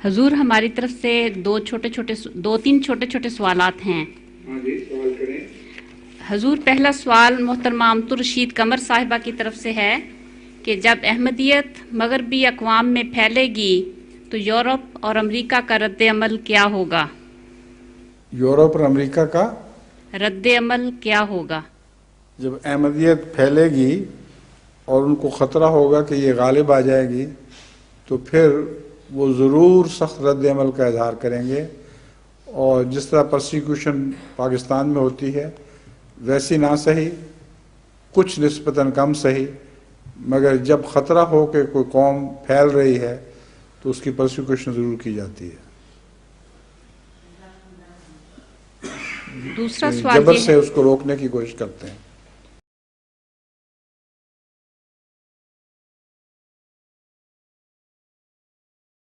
حضور ہماری طرف سے دو تین چھوٹے چھوٹے سوالات ہیں. ہاں جی سوال کریں. حضور پہلا سوال محترمہ امت الرشید قمر صاحبہ کی طرف سے ہے کہ جب احمدیت مغربی اقوام میں پھیلے گی تو یورپ اور امریکہ کا رد عمل کیا ہوگا؟ یورپ اور امریکہ کا رد عمل کیا ہوگا؟ جب احمدیت پھیلے گی اور ان کو خطرہ ہوگا کہ یہ غالب آ جائے گی تو پھر وہ ضرور سخت رد عمل کا اظہار کریں گے، اور جس طرح پرسیکیوشن پاکستان میں ہوتی ہے ویسی نہ صحیح، کچھ نسبتاً کم صحیح، مگر جب خطرہ ہو کہ کوئی قوم پھیل رہی ہے تو اس کی پرسیکیوشن ضرور کی جاتی ہے. دوسرا سوال جبر یہ سے ہے اس کو روکنے کی کوشش کرتے ہیں.